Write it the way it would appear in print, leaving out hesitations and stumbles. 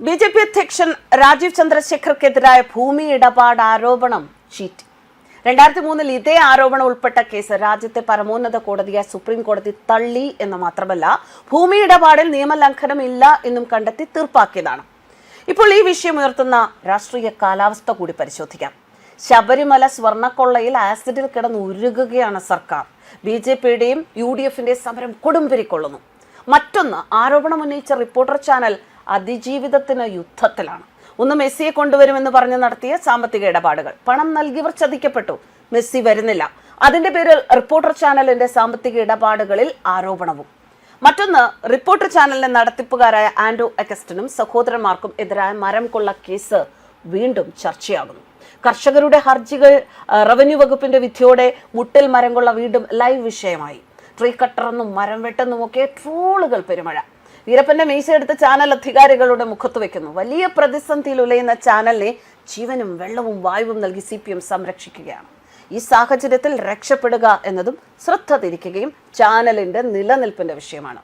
BJP. അധ്യക്ഷൻ രാജീവ് ചന്ദ്രശേഖർക്കെതിരായ ഭൂമി ഇടപാട് ആരോപണം ചീറ്റി. 2003 ഇതേ ആരോപണം ഉൾപ്പെട്ട കേസ് രാജ്യത്തെ പരമോന്നത കോടതിയായ സുപ്രീം കോടതി തള്ളി എന്ന് മാത്രമല്ല, ഭൂമി ഇടപാടിൽ നിയമലംഘനം ഇല്ല എന്നും കണ്ടെത്തി തീർപ്പാക്കിയതാണ്. ഇപ്പോൾ ഈ വിഷയം ഉയർത്തുന്ന രാഷ്ട്രീയ കാലാവസ്ഥ കൂടി പരിശോധിക്കാം. ശബരിമല സ്വർണ്ണക്കൊള്ളയിൽ ആസിഡിൽ കിടന്ന് ഉരുകുകയാണ് സർക്കാർ. ബി.ജെ.പിയുടെയും UDF-ന്റെയും സമരം കൊടുമ്പിരിക്കൊള്ളുന്നു. മറ്റൊന്ന്, ആരോപണം ഉന്നയിച്ച റിപ്പോർട്ടർ ചാനൽ അതിജീവിതത്തിന് യുദ്ധത്തിലാണ്. ഒന്ന്, മെസ്സിയെ കൊണ്ടുവരുമെന്ന് പറഞ്ഞ് നടത്തിയ സാമ്പത്തിക ഇടപാടുകൾ. പണം നൽകിയവർ ചതിക്കപ്പെട്ടു, മെസ്സി വരുന്നില്ല. അതിന്റെ പേരിൽ റിപ്പോർട്ടർ ചാനലിന്റെ സാമ്പത്തിക ഇടപാടുകളിൽ ആരോപണവും. മറ്റൊന്ന്, റിപ്പോർട്ടർ ചാനലിന്റെ നടത്തിപ്പുകാരായ ആൻഡ്രൂ അഗസ്റ്റിനും സഹോദരന്മാർക്കും എതിരായ മരം കൊള്ള കേസ് വീണ്ടും ചർച്ചയാകുന്നു. കർഷകരുടെ ഹർജികൾ റവന്യൂ വകുപ്പിന്റെ വിധിയോടെ മുട്ടിൽ മരം കൊള്ള വീണ്ടും ലൈവ് വിഷയമായി. ട്രീ കട്ടറെന്നും മരം വെട്ടെന്നുമൊക്കെ ട്രോളുകൾ പെരുമഴ. വീരപ്പന്റെ മീശയെടുത്ത് ചാനൽ അധികാരികളുടെ മുഖത്ത് വെക്കുന്നു. വലിയ പ്രതിസന്ധിയിൽ ഉലയുന്ന ചാനലിനെ ജീവനും വെള്ളവും വായുവും നൽകി CPM സംരക്ഷിക്കുകയാണ്. ഈ സാഹചര്യത്തിൽ രക്ഷപ്പെടുക എന്നതും ശ്രദ്ധ തിരിക്കുകയും ചാനലിന്റെ നിലനിൽപ്പിന്റെ വിഷയമാണ്.